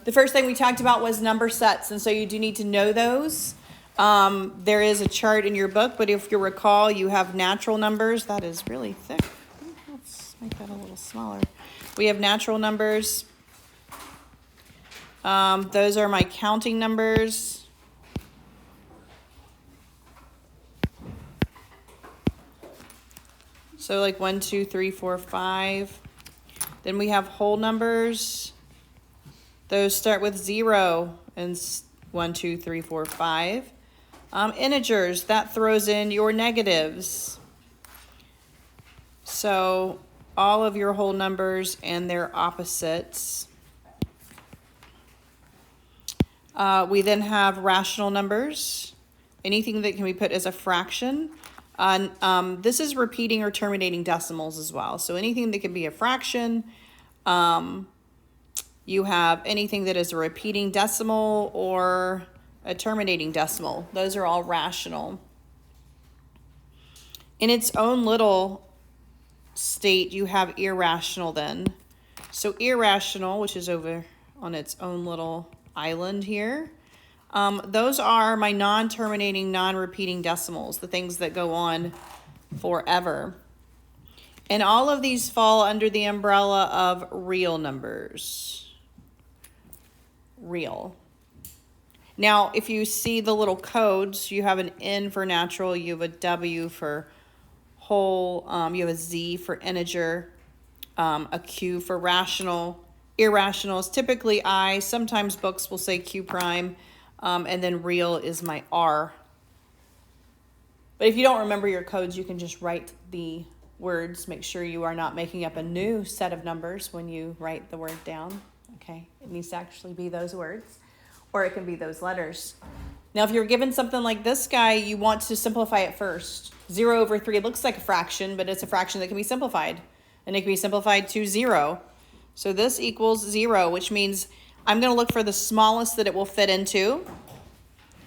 The first thing we talked about was number sets, and so you do need to know those. There is a chart in your book, but if you recall, you have natural numbers. That is really thick. Let's make that a little smaller. We have natural numbers. Those are my counting numbers. So like 1, 2, 3, 4, 5. Then we have whole numbers. Those start with 0 and 1, 2, 3, 4, 5. Integers, that throws in your negatives. So all of your whole numbers and their opposites. We then have rational numbers. Anything that can be put as a fraction. This is repeating or terminating decimals as well. So anything that can be a fraction. You have anything that is a repeating decimal or a terminating decimal. Those are all rational. In its own little state, you have irrational then. So irrational, which is over on its own little island here. Those are my non-terminating, non-repeating decimals, the things that go on forever. And all of these fall under the umbrella of real numbers. Real. Now, if you see the little codes, you have an N for natural, you have a W for whole, you have a Z for integer, a Q for rational. Irrational is typically I. Sometimes books will say Q prime, and then real is my R. But if you don't remember your codes, you can just write the words. Make sure you are not making up a new set of numbers when you write the word down. Okay, it needs to actually be those words, or it can be those letters. Now, if you're given something like this guy, you want to simplify it first. 0 over 3, it looks like a fraction, but it's a fraction that can be simplified, and it can be simplified to 0. So this equals 0, which means I'm going to look for the smallest that it will fit into,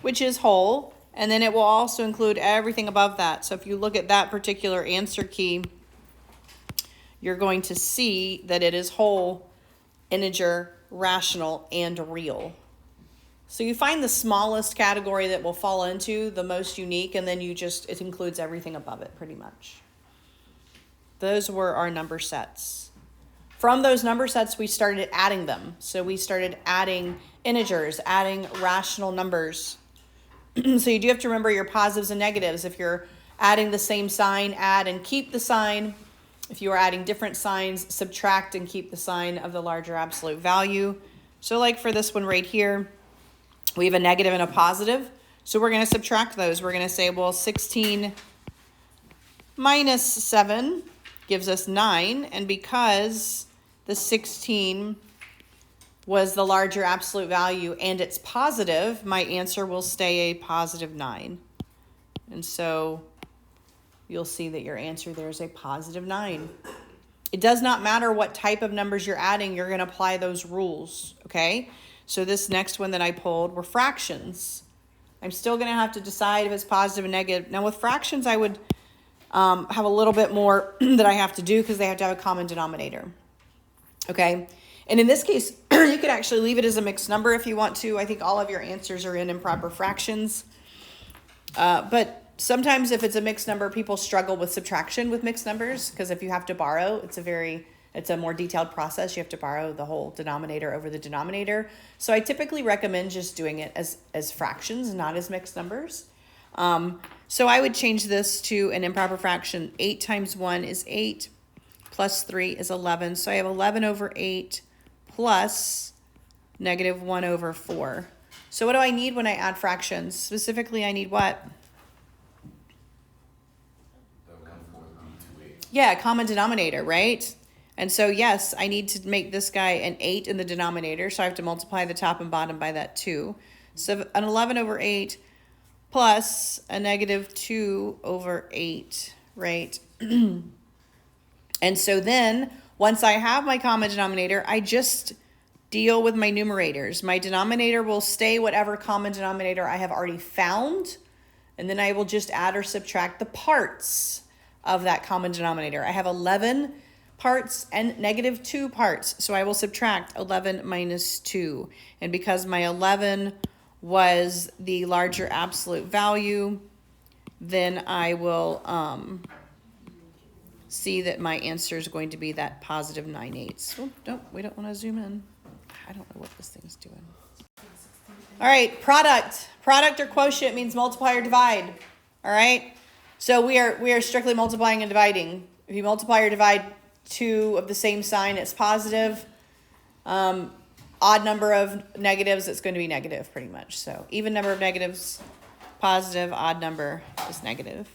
which is whole, and then it will also include everything above that. So if you look at that particular answer key, you're going to see that it is whole, integer, rational, and real. So you find the smallest category that will fall into, the most unique, and then it includes everything above it pretty much. Those were our number sets. From those number sets, we started adding them. So we started adding integers, adding rational numbers. So you do have to remember your positives and negatives. If you're adding the same sign, add and keep the sign. If you are adding different signs, subtract and keep the sign of the larger absolute value. So like for this one right here, we have a negative and a positive. So we're going to subtract those. We're going to say, well, 16 minus 7 gives us 9. And because the 16 was the larger absolute value and it's positive, my answer will stay a positive 9. And so you'll see that your answer there is a positive 9. It does not matter what type of numbers you're adding, you're going to apply those rules, okay? So this next one that I pulled were fractions. I'm still going to have to decide if it's positive and negative. Now with fractions, I would have a little bit more that I have to do because they have to have a common denominator, okay? And in this case, you could actually leave it as a mixed number if you want to. I think all of your answers are in improper fractions. But sometimes if it's a mixed number, people struggle with subtraction with mixed numbers because if you have to borrow, it's a more detailed process. You have to borrow the whole denominator over the denominator. So I typically recommend just doing it as fractions, not as mixed numbers. So I would change this to an improper fraction. 8 times 1 is 8, plus 3 is 11. So I have 11 over 8 plus negative 1 over 4. So what do I need when I add fractions? Specifically, I need what? Yeah, common denominator, right? And so, yes, I need to make this guy an 8 in the denominator, so I have to multiply the top and bottom by that 2. So an 11 over 8 plus a negative 2 over 8, right? And so then, once I have my common denominator, I just deal with my numerators. My denominator will stay whatever common denominator I have already found, and then I will just add or subtract the parts of that common denominator. I have 11 parts and negative 2 parts. So I will subtract 11 minus 2. And because my 11 was the larger absolute value, then I will see that my answer is going to be that positive 9/8. Oh, no, we don't want to zoom in. I don't know what this thing's doing. All right, product. Product or quotient means multiply or divide. All right. So we are strictly multiplying and dividing. If you multiply or divide two of the same sign, it's positive. Odd number of negatives, it's going to be negative pretty much. So even number of negatives, positive, odd number is negative.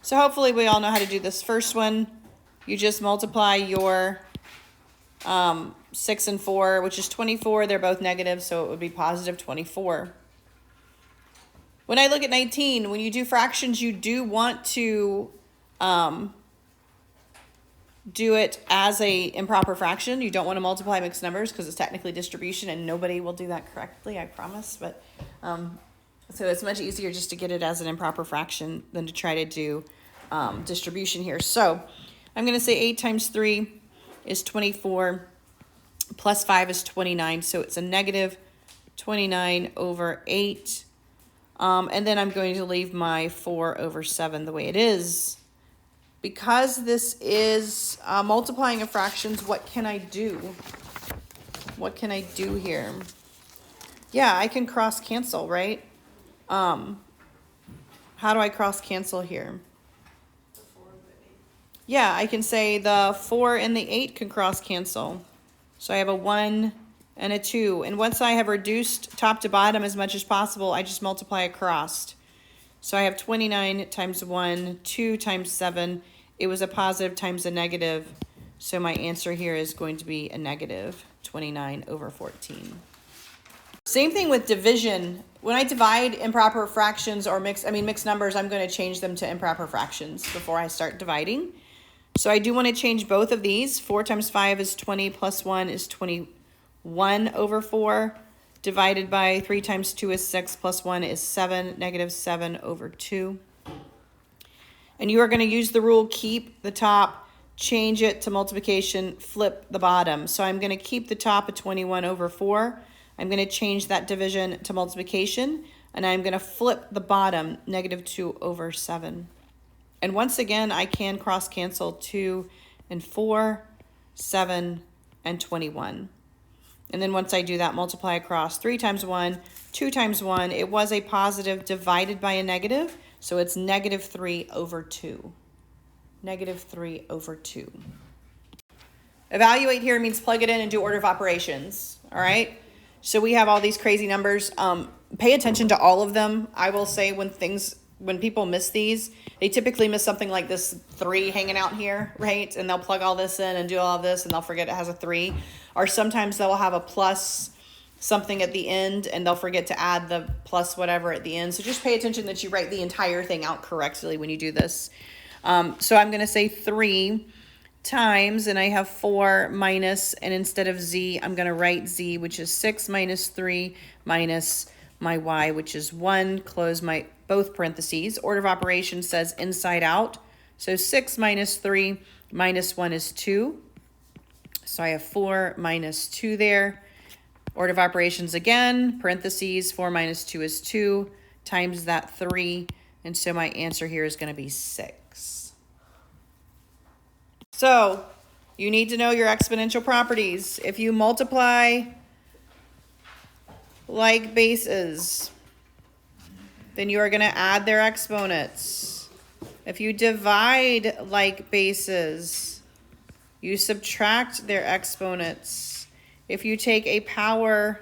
So hopefully we all know how to do this first one. You just multiply your 6 and 4, which is 24. They're both negative, so it would be positive 24. When I look at 19, when you do fractions, you do want to do it as a improper fraction. You don't want to multiply mixed numbers because it's technically distribution, and nobody will do that correctly, I promise. But so it's much easier just to get it as an improper fraction than to try to do distribution here. So I'm going to say 8 times 3 is 24, plus 5 is 29. So it's a negative 29 over 8. And then I'm going to leave my 4 over 7 the way it is. Because this is multiplying of fractions, what can I do? What can I do here? Yeah, I can cross cancel, right? How do I cross cancel here? Yeah, I can say the 4 and the 8 can cross cancel. So I have a 1 and a 2. And once I have reduced top to bottom as much as possible, I just multiply across. So I have 29 times 1, 2 times 7. It was a positive times a negative. So my answer here is going to be a negative 29 over 14. Same thing with division. When I divide improper fractions or mixed numbers, I'm going to change them to improper fractions before I start dividing. So I do want to change both of these. 4 times 5 is 20 plus 1 is 21 over 4. Divided by 3 times 2 is 6 plus 1 is 7, negative 7 over 2. And you are going to use the rule, keep the top, change it to multiplication, flip the bottom. So I'm going to keep the top at 21 over 4. I'm going to change that division to multiplication, and I'm going to flip the bottom, negative 2 over 7. And once again, I can cross cancel 2 and 4, 7, and 21. And then once I do that, multiply across 3 times 1, 2 times 1. It was a positive divided by a negative, so it's negative 3 over 2. Negative 3 over 2. Evaluate here means plug it in and do order of operations. All right. So we have all these crazy numbers. Pay attention to all of them. I will say when people miss these, they typically miss something like this 3 hanging out here, right? And they'll plug all this in and do all of this, and they'll forget it has a 3. Or sometimes they'll have a plus something at the end, and they'll forget to add the plus whatever at the end. So just pay attention that you write the entire thing out correctly when you do this. So I'm going to say 3 times, and I have 4 minus, and instead of z, I'm going to write z, which is 6 minus 3 minus my y, which is 1, close my both parentheses. Order of operations says inside out. So 6 minus 3 minus 1 is 2. So I have 4 minus 2 there. Order of operations again, parentheses, 4 minus 2 is 2, times that 3. And so my answer here is going to be 6. So you need to know your exponential properties. If you multiply like bases, then you are going to add their exponents. If you divide like bases, you subtract their exponents. If you take a power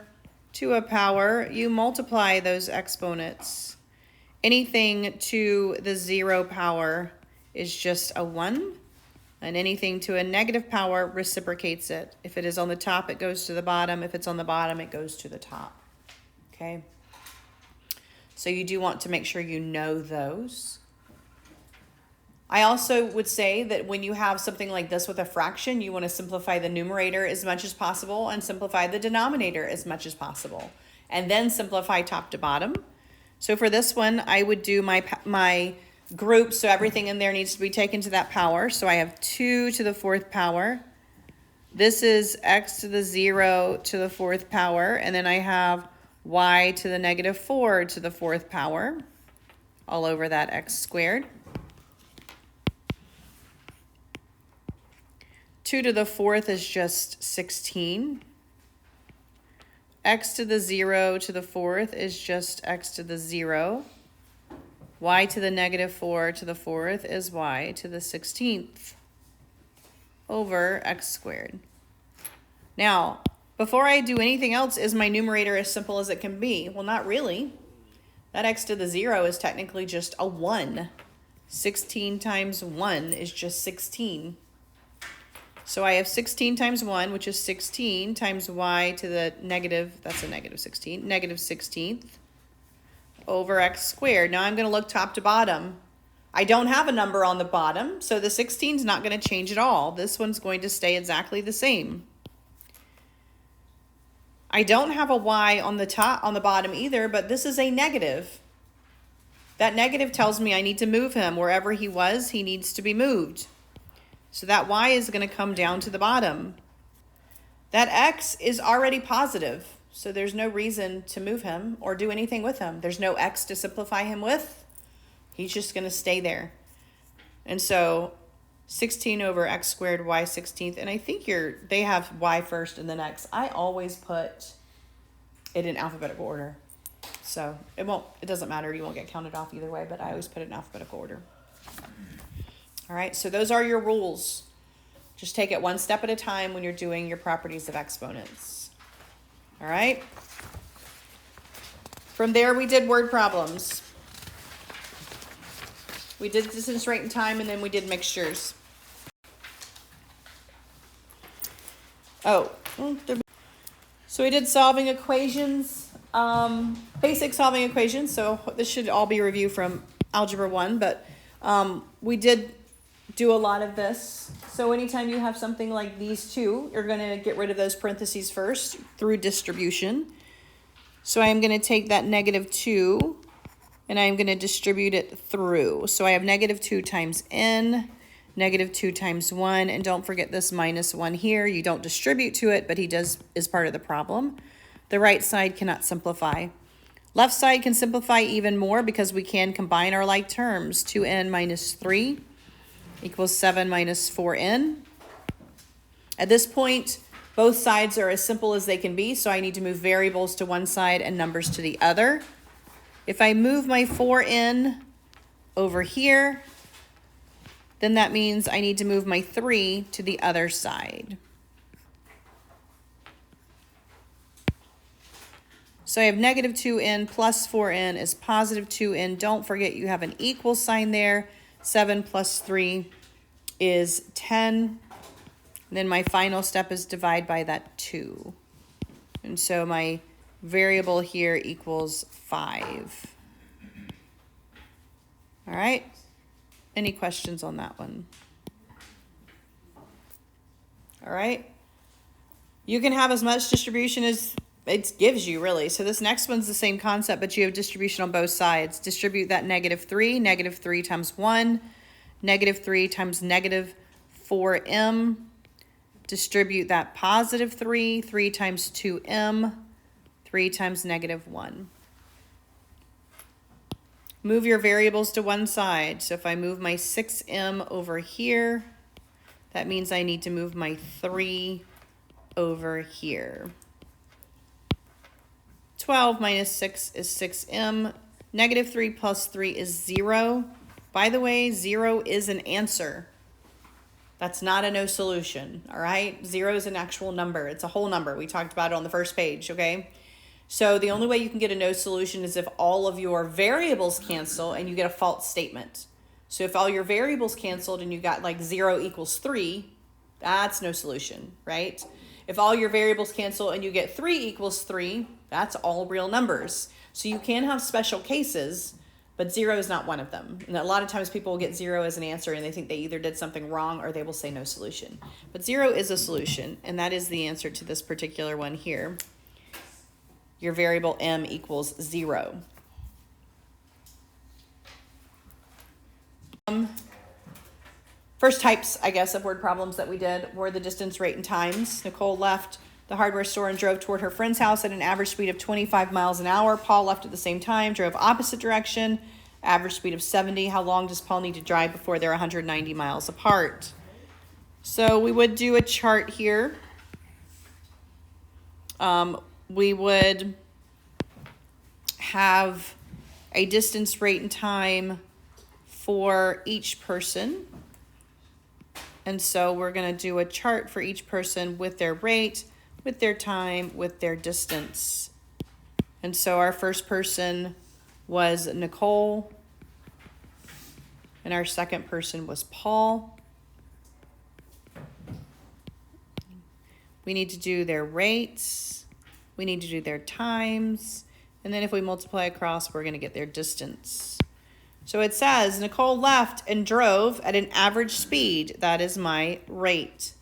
to a power, you multiply those exponents. Anything to the 0 power is just a 1, and anything to a negative power reciprocates it. If it is on the top, it goes to the bottom. If it's on the bottom, it goes to the top. Okay? So you do want to make sure you know those. I also would say that when you have something like this with a fraction, you want to simplify the numerator as much as possible and simplify the denominator as much as possible, and then simplify top to bottom. So for this one, I would do my group, so everything in there needs to be taken to that power. So I have 2 to the 4th power. This is x to the 0 to the 4th power, and then I have y to the negative 4 to the 4th power, all over that x squared. 2 to the 4th is just 16. X to the 0 to the 4th is just x to the 0. Y to the negative 4 to the 4th is y to the 16th over x squared. Now, before I do anything else, is my numerator as simple as it can be? Well, not really. That x to the 0 is technically just a 1. 16 times 1 is just 16. So I have 16 times 1, which is 16, times y to the negative, that's a negative 16, negative 16th, over x squared. Now I'm going to look top to bottom. I don't have a number on the bottom, so the 16 is not going to change at all. This one's going to stay exactly the same. I don't have a y on the top, on the bottom either, but this is a negative. That negative tells me I need to move him. Wherever he was, he needs to be moved. So that y is going to come down to the bottom. That x is already positive, so there's no reason to move him or do anything with him. There's no x to simplify him with. He's just going to stay there. And so 16 over x squared y 16th, and I think they have y first and then x. I always put it in alphabetical order. So it doesn't matter. You won't get counted off either way, but I always put it in alphabetical order. All right, so those are your rules. Just take it one step at a time when you're doing your properties of exponents. All right? From there, we did word problems. We did distance, rate, and time, and then we did mixtures. So we did solving equations, basic solving equations. So this should all be a review from Algebra 1, but we did do a lot of this. So anytime you have something like these two, you're going to get rid of those parentheses first through distribution. So I am going to take that negative 2 and I'm going to distribute it through. So I have negative 2 times n, negative 2 times 1, and don't forget this minus 1 here. You don't distribute to it, but is part of the problem. The right side cannot simplify. Left side can simplify even more because we can combine our like terms. 2n minus 3 equals 7 minus 4n. At this point, both sides are as simple as they can be, so I need to move variables to one side and numbers to the other. If I move my 4n over here, then that means I need to move my 3 to the other side. So I have negative 2n plus 4n is positive 2n. Don't forget you have an equal sign there. 7 plus 3 is 10. And then my final step is divide by that 2. And so my variable here equals 5. All right. Any questions on that one? All right. You can have as much distribution as it gives you, really. So this next one's the same concept, but you have distribution on both sides. Distribute that negative 3 times 1, negative 3 times negative 4m. Distribute that positive 3 times 2m, 3 times negative 1. Move your variables to one side. So if I move my 6m over here, that means I need to move my 3 over here. 12 minus 6 is 6m. Negative 3 plus 3 is 0. By the way, 0 is an answer. That's not a no solution, all right? 0 is an actual number. It's a whole number. We talked about it on the first page, okay? So the only way you can get a no solution is if all of your variables cancel and you get a false statement. So if all your variables canceled and you got like 0 equals 3, that's no solution, right? If all your variables cancel and you get 3 equals 3, that's all real numbers. So you can have special cases, but 0 is not one of them. And a lot of times people will get 0 as an answer and they think they either did something wrong or they will say no solution. But 0 is a solution, and that is the answer to this particular one here. Your variable m equals 0. First types, I guess, of word problems that we did were the distance, rate, and times. Nicole left the hardware store and drove toward her friend's house at an average speed of 25 miles an hour. Paul left at the same time, drove opposite direction, average speed of 70. How long does Paul need to drive before they're 190 miles apart? So we would do a chart here. We would have a distance, rate, and time for each person. And so we're going to do a chart for each person with their rate, with their time, with their distance. And so our first person was Nicole, and our second person was Paul. We need to do their rates, we need to do their times, and then if we multiply across, we're going to get their distance. So it says Nicole left and drove at an average speed. That is my rate.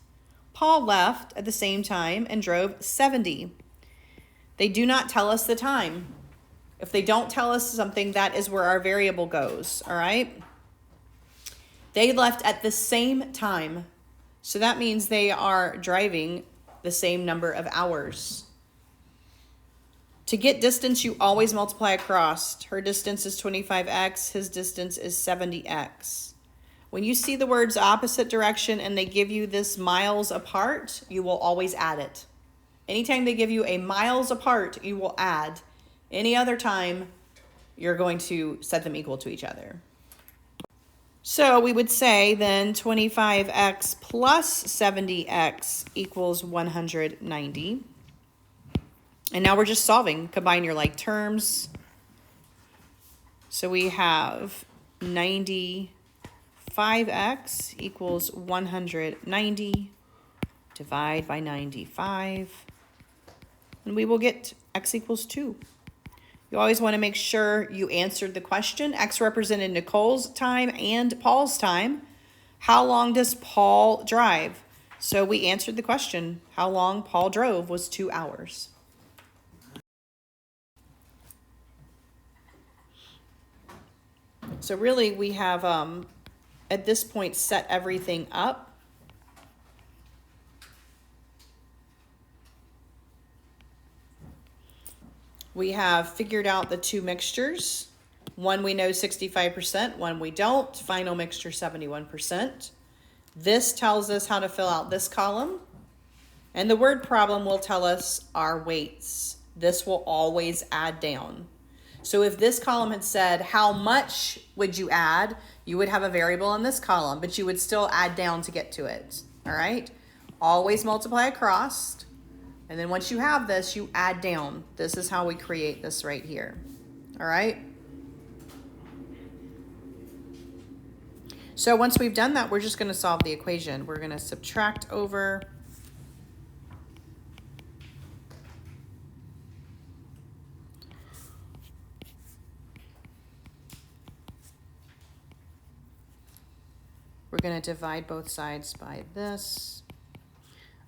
Paul left at the same time and drove 70. They do not tell us the time. If they don't tell us something, that is where our variable goes, all right? They left at the same time. So that means they are driving the same number of hours. To get distance, you always multiply across. Her distance is 25x, his distance is 70x. When you see the words opposite direction and they give you this miles apart, you will always add it. Anytime they give you a miles apart, you will add. Any other time, you're going to set them equal to each other. So we would say then 25x plus 70x equals 190. And now we're just solving. Combine your like terms. So we have 95x equals 190. Divide by 95. And we will get x equals 2. You always want to make sure you answered the question. X represented Nicole's time and Paul's time. How long does Paul drive? So we answered the question. How long Paul drove was 2 hours. So really we have, at this point, set everything up. We have figured out the two mixtures. One we know 65%, one we don't. Final mixture 71%. This tells us how to fill out this column. And the word problem will tell us our weights. This will always add down. So if this column had said, how much would you add? You would have a variable in this column, but you would still add down to get to it. All right? Always multiply across. And then once you have this, you add down. This is how we create this right here. All right? So once we've done that, we're just going to solve the equation. We're going to subtract over. We're going to divide both sides by this.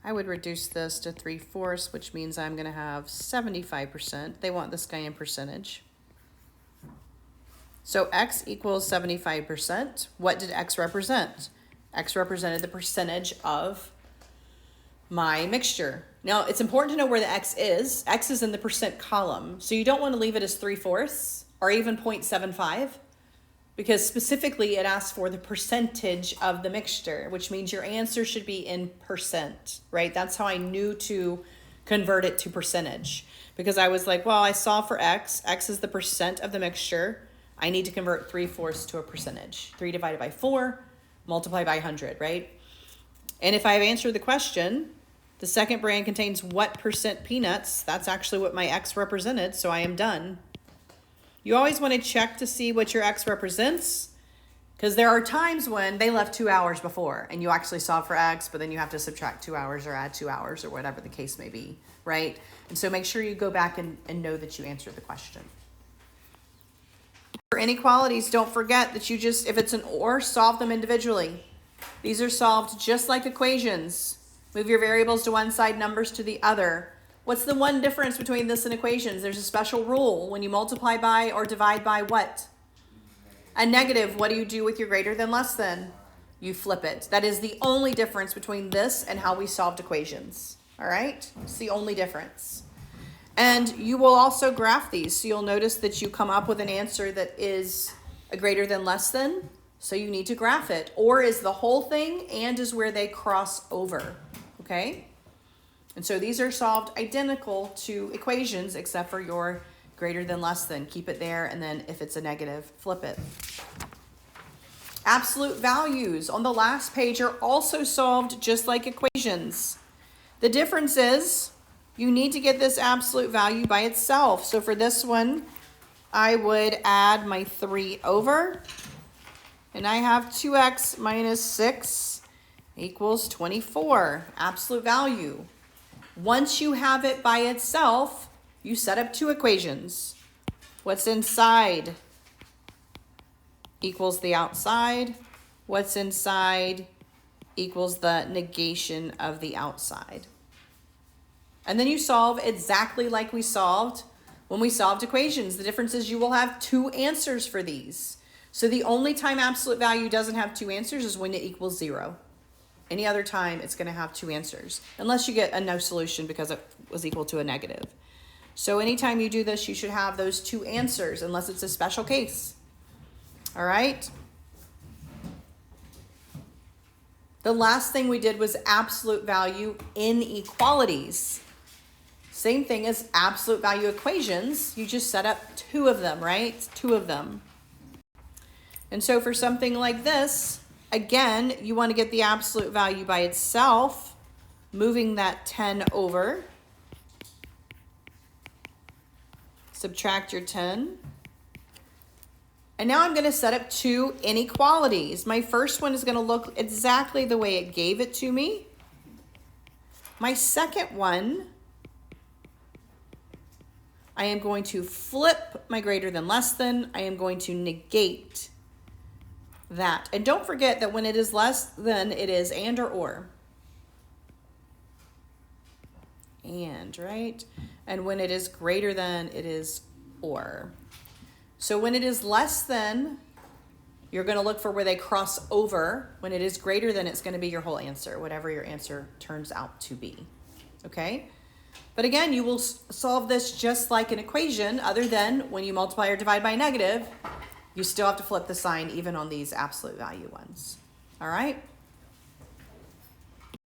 I would reduce this to 3/4, which means I'm going to have 75%. They want this guy in percentage. So x equals 75%. What did x represent? X represented the percentage of my mixture. Now, it's important to know where the x is. X is in the percent column. So you don't want to leave it as 3/4 or even 0.75. Because specifically it asks for the percentage of the mixture, which means your answer should be in percent, right? That's how I knew to convert it to percentage. Because I was like, well, I saw for x is the percent of the mixture. I need to convert 3/4 to a percentage. 3 divided by 4, multiply by 100, right? And if I've answered the question, the second brand contains what percent peanuts? That's actually what my x represented, so I am done. You always want to check to see what your x represents, because there are times when they left 2 hours before and you actually solve for x, but then you have to subtract 2 hours or add 2 hours or whatever the case may be, right? And so make sure you go back and know that you answered the question. For inequalities, don't forget that you just, if it's an or, solve them individually. These are solved just like equations. Move your variables to one side, numbers to the other. What's the one difference between this and equations? There's a special rule. When you multiply by or divide by what? A negative. What do you do with your greater than, less than? you flip it. That is the only difference between this and how we solved equations. All right? It's the only difference. And you will also graph these. So you'll notice that you come up with an answer that is a greater than less than. So you need to graph it. Or is the whole thing and is where they cross over. Okay? And so these are solved identical to equations except for your greater than less than. Keep it there, and then if it's a negative, flip it. Absolute values on the last page are also solved just like equations. The difference is you need to get this absolute value by itself. So for this one, I would add my 3 over, and I have 2x minus 6 equals 24, absolute value. Once you have it by itself, you set up 2 equations. What's inside equals the outside. What's inside equals the negation of the outside. And then you solve exactly like we solved when we solved equations. The difference is you will have 2 answers for these. So the only time absolute value doesn't have 2 answers is when it equals 0. Any other time it's going to have 2 answers, unless you get a no solution because it was equal to a negative. So anytime you do this, you should have those 2 answers unless it's a special case. All right. The last thing we did was absolute value inequalities. Same thing as absolute value equations. You just set up 2 of them, right? 2 of them. And so for something like this, again, you want to get the absolute value by itself, moving that 10 over. Subtract your 10. And now I'm going to set up 2 inequalities. My first one is going to look exactly the way it gave it to me. My second one, I am going to flip my greater than less than. I am going to negate that. And don't forget that when it is less than, it is and or. And, right? And when it is greater than, it is or. So when it is less than, you're going to look for where they cross over. When it is greater than, it's going to be your whole answer, whatever your answer turns out to be. Okay? But again, you will solve this just like an equation, other than when you multiply or divide by a negative, you still have to flip the sign even on these absolute value ones. All right?